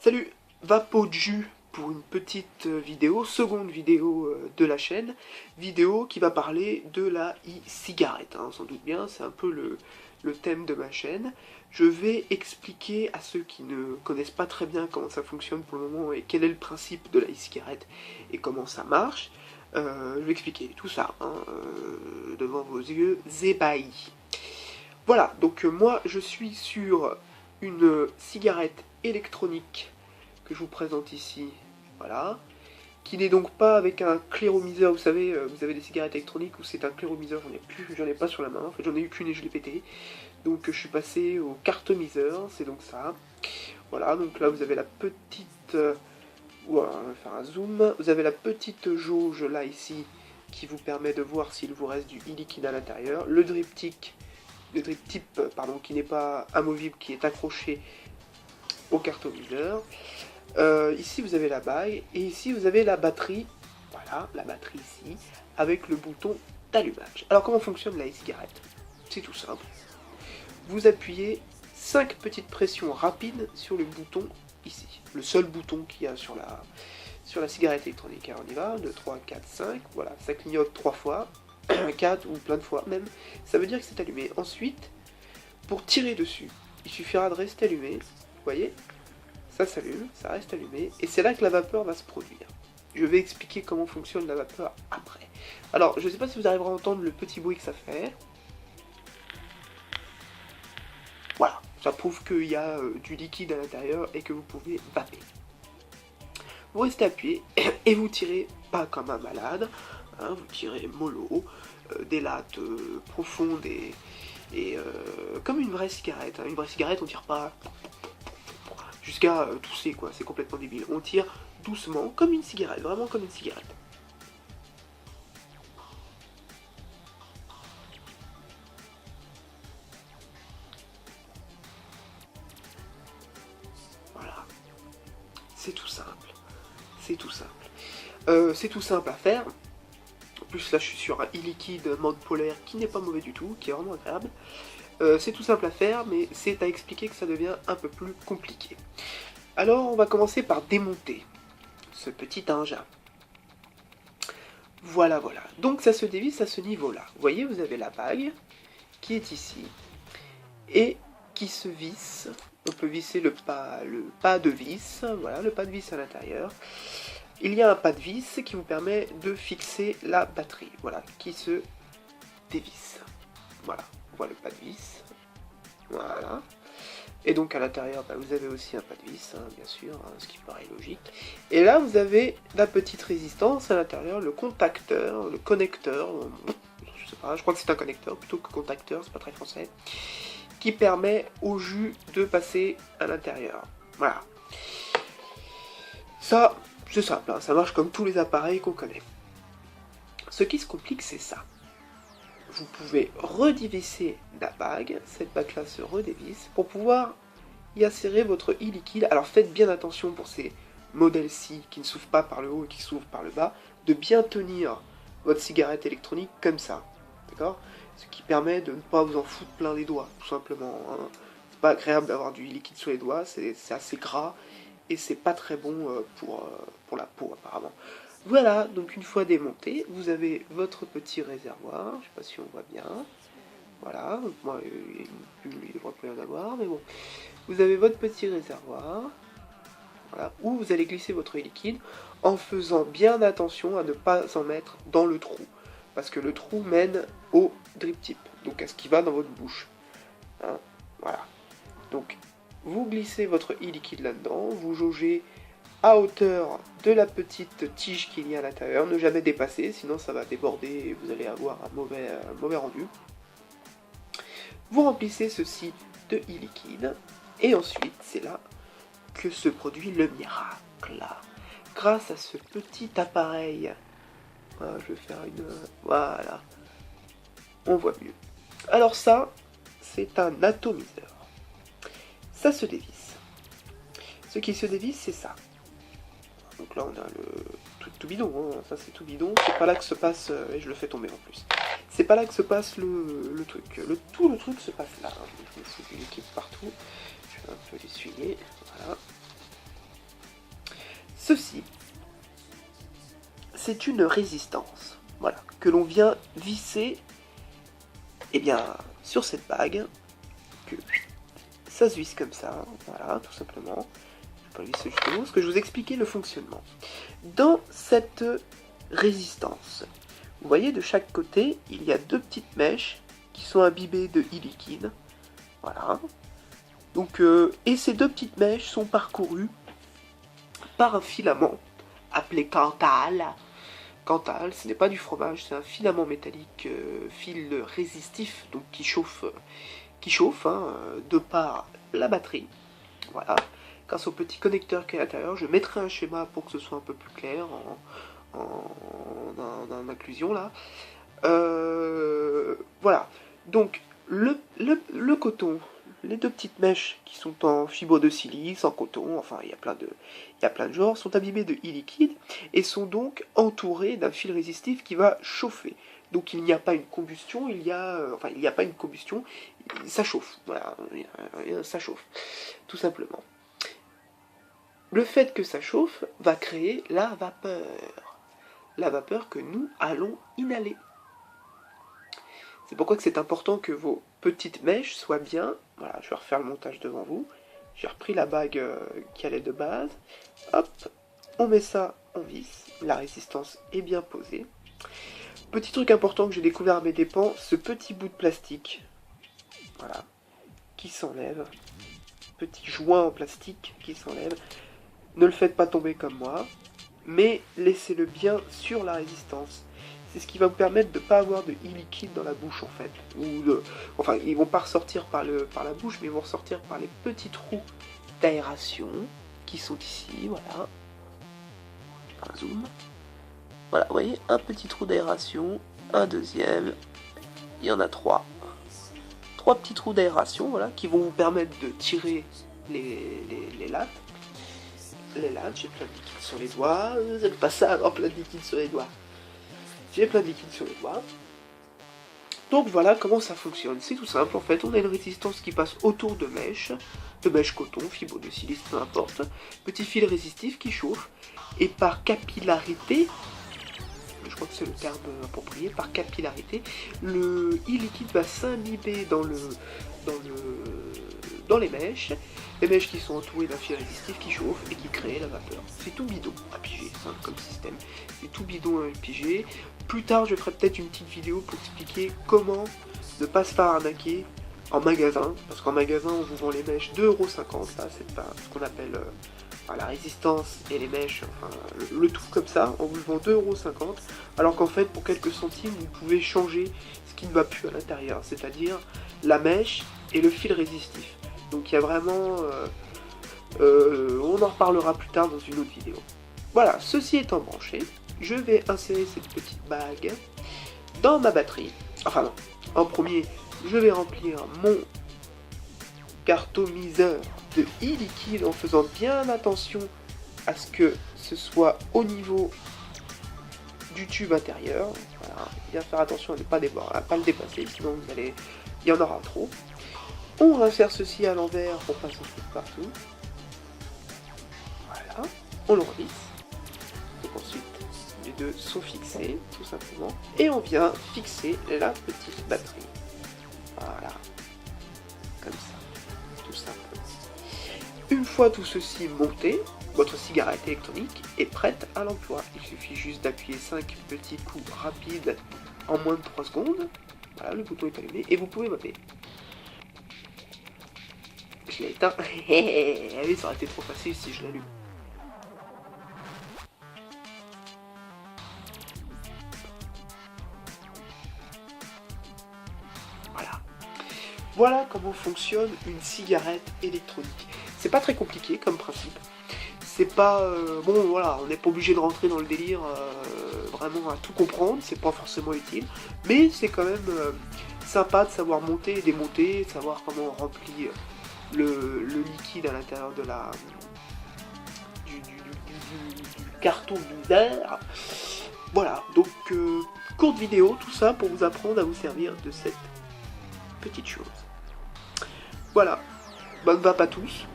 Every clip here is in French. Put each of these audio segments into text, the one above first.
Salut, Vapeau de jus pour une petite vidéo, seconde vidéo de la chaîne, vidéo qui va parler de la e-cigarette, hein, sans doute bien, c'est un peu le thème de ma chaîne. Je vais expliquer à ceux qui ne connaissent pas très bien comment ça fonctionne pour le moment et quel est le principe de la e-cigarette et comment ça marche. Je vais expliquer tout ça hein, devant vos yeux ébahis. Voilà, donc moi je suis sur une cigarette électronique que je vous présente ici, voilà, qui n'est donc pas avec un clairomiseur, vous savez, vous avez des cigarettes électroniques où c'est un clairomiseur, j'en ai pas sur la main, en fait j'en ai eu qu'une et je l'ai pété, donc je suis passé au cartomiseur, c'est donc ça, voilà, donc là vous avez la petite, voilà, on va faire un zoom, vous avez la petite jauge là ici, qui vous permet de voir s'il vous reste du e-liquide à l'intérieur, le drip tip, pardon, qui n'est pas amovible, qui est accroché au cartomiseur. Ici vous avez la bague, et ici vous avez la batterie, voilà, la batterie ici, avec le bouton d'allumage. Alors comment fonctionne la e-cigarette? C'est tout simple. Vous appuyez 5 petites pressions rapides sur le bouton ici, le seul bouton qu'il y a sur la cigarette électronique. Alors on y va, 2, 3, 4, 5, voilà, ça clignote 3 fois, 4 ou plein de fois même, ça veut dire que c'est allumé. Ensuite, pour tirer dessus, il suffira de rester allumé, vous voyez, ça s'allume, ça reste allumé, et c'est là que la vapeur va se produire. Je vais expliquer comment fonctionne la vapeur après. Alors, je ne sais pas si vous arriverez à entendre le petit bruit que ça fait. Voilà, ça prouve qu'il y a du liquide à l'intérieur et que vous pouvez vaper. Vous restez appuyé et vous tirez pas comme un malade, hein, vous tirez mollo, des lattes profondes et comme une vraie cigarette. Hein. Une vraie cigarette, on tire pas jusqu'à tousser, quoi, c'est complètement débile. On tire doucement, comme une cigarette, vraiment comme une cigarette. Voilà, c'est tout simple, c'est tout simple. C'est tout simple à faire. En plus là je suis sur un e-liquide mode polaire qui n'est pas mauvais du tout, qui est vraiment agréable. C'est tout simple à faire, mais c'est à expliquer que ça devient un peu plus compliqué. Alors on va commencer par démonter ce petit engin. Voilà, voilà. Donc ça se dévisse à ce niveau-là. Vous voyez, vous avez la bague qui est ici et qui se visse. On peut visser le pas de vis, voilà, le pas de vis à l'intérieur. Il y a un pas de vis qui vous permet de fixer la batterie, voilà, qui se dévisse. Voilà, on voit le pas de vis. Voilà. Et donc à l'intérieur, vous avez aussi un pas de vis, hein, bien sûr, hein, ce qui paraît logique. Et là, vous avez la petite résistance à l'intérieur, le contacteur, le connecteur, je sais pas, je crois que c'est un connecteur plutôt que contacteur, c'est pas très français, qui permet au jus de passer à l'intérieur. Voilà. Ça, c'est simple, hein, ça marche comme tous les appareils qu'on connaît. Ce qui se complique, c'est ça. Vous pouvez redévisser la bague, cette bague-là se redévisse, pour pouvoir y insérer votre e-liquide. Alors faites bien attention pour ces modèles-ci qui ne s'ouvrent pas par le haut et qui s'ouvrent par le bas, de bien tenir votre cigarette électronique comme ça, d'accord? Ce qui permet de ne pas vous en foutre plein les doigts, tout simplement. Hein. C'est pas agréable d'avoir du liquide sur les doigts, c'est assez gras, et c'est pas très bon pour la peau apparemment. Voilà, donc une fois démonté, vous avez votre petit réservoir, je sais pas si on voit bien, voilà, moi il devrait pas y en avoir, mais bon. Vous avez votre petit réservoir, voilà, où vous allez glisser votre liquide en faisant bien attention à ne pas en mettre dans le trou, parce que le trou mène au drip tip, donc à ce qui va dans votre bouche. Hein, voilà, donc vous glissez votre e-liquide là-dedans, vous jaugez à hauteur de la petite tige qu'il y a à l'intérieur, ne jamais dépasser, sinon ça va déborder et vous allez avoir un mauvais rendu. Vous remplissez ceci de e-liquide, et ensuite c'est là que se produit le miracle. Grâce à ce petit appareil, voilà, je vais faire une... Voilà, on voit mieux. Alors ça, c'est un atomiseur. Ça se dévisse. Ce qui se dévisse, c'est ça. Donc là on a le tout bidon, hein. Ça c'est tout bidon, c'est pas là que se passe, et je le fais tomber en plus, c'est pas là que se passe le truc, tout le truc se passe là, hein. Je me fous du liquide partout, je vais un peu l'essuyer, voilà. ceci, c'est une résistance, voilà, que l'on vient visser, eh bien, sur cette bague, que ça se visse comme ça, voilà, tout simplement. Je vais pas visser jusqu'au bout, parce que je vous expliquais le fonctionnement. Dans cette résistance, vous voyez, de chaque côté, il y a 2 petites mèches qui sont imbibées de e-liquide, voilà. Donc, et ces 2 petites mèches sont parcourues par un filament appelé Cantal. Cantal, ce n'est pas du fromage, c'est un filament métallique, fil résistif, donc qui chauffe hein, de par la batterie. Voilà. Grâce au petit connecteur qui est à l'intérieur, je mettrai un schéma pour que ce soit un peu plus clair en inclusion là. Voilà. Donc le coton, les 2 petites mèches qui sont en fibre de silice, en coton, enfin il y a plein de genres, sont imbibées de e-liquide et sont donc entourées d'un fil résistif qui va chauffer. Donc il n'y a pas une combustion, il n'y a pas une combustion, ça chauffe, voilà, ça chauffe, tout simplement. Le fait que ça chauffe va créer la vapeur que nous allons inhaler. C'est pourquoi que c'est important que vos petites mèches soient bien, voilà, je vais refaire le montage devant vous, j'ai repris la bague qui allait de base, hop, on met ça en vis, la résistance est bien posée. Petit truc important que j'ai découvert à mes dépens, ce petit bout de plastique, voilà, qui s'enlève, petit joint en plastique qui s'enlève, ne le faites pas tomber comme moi, mais laissez-le bien sur la résistance. C'est ce qui va vous permettre de ne pas avoir de e-liquide dans la bouche en fait. Enfin, ils vont pas ressortir par la bouche, mais ils vont ressortir par les petits trous d'aération qui sont ici, voilà. Un zoom. Voilà, vous voyez, un petit trou d'aération, un deuxième, il y en a 3. 3 petits trous d'aération, voilà, qui vont vous permettre de tirer les lattes. Les lattes, j'ai plein de liquide sur les doigts, vous n'êtes pas ça avoir plein de liquide sur les doigts. J'ai plein de liquide sur les doigts. Donc voilà comment ça fonctionne, c'est tout simple en fait, on a une résistance qui passe autour de mèches coton, fibre de silice, peu importe, petit fil résistif qui chauffe, et par capillarité, je crois que c'est le terme approprié, par capillarité, le e-liquide va s'imbiber dans les mèches qui sont entourées d'un fil résistif qui chauffe et qui crée la vapeur. C'est tout bidon à piger, simple comme système, c'est tout bidon à piger. Plus tard, je ferai peut-être une petite vidéo pour expliquer comment ne pas se faire arnaquer en magasin, parce qu'en magasin, on vous vend les mèches 2,50 €, là, c'est pas ce qu'on appelle la résistance et les mèches, enfin, le tout comme ça, on vous le vend 2,50 €, alors qu'en fait, pour quelques centimes, vous pouvez changer ce qui ne va plus à l'intérieur, c'est-à-dire la mèche et le fil résistif. Donc il y a vraiment... on en reparlera plus tard dans une autre vidéo. Voilà, ceci étant branché, je vais insérer cette petite bague dans ma batterie. Enfin non, en premier, je vais remplir mon cartomiseur de e-liquide en faisant bien attention à ce que ce soit au niveau du tube intérieur. Voilà, bien faire attention à ne pas le dépasser, sinon il y en aura trop. On insère ceci à l'envers pour pas s'en foutre partout. Voilà, on le revisse. Donc ensuite, les deux sont fixés, tout simplement. Et on vient fixer la petite batterie. Voilà, comme ça, tout simplement. Une fois tout ceci monté, votre cigarette électronique est prête à l'emploi. Il suffit juste d'appuyer 5 petits coups rapides en moins de 3 secondes. Voilà, le bouton est allumé et vous pouvez voter. Je l'ai éteint. Oui, ça aurait été trop facile si je l'allume. Voilà comment fonctionne une cigarette électronique. C'est pas très compliqué comme principe. C'est pas... bon voilà, on n'est pas obligé de rentrer dans le délire vraiment à tout comprendre, c'est pas forcément utile. Mais c'est quand même sympa de savoir monter et démonter, de savoir comment on remplit le liquide à l'intérieur de du carton misère. Voilà, donc courte vidéo, tout ça pour vous apprendre à vous servir de cette petite chose. Voilà, bonne vape à tous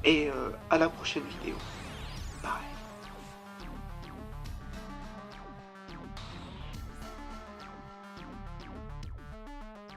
et à la prochaine vidéo.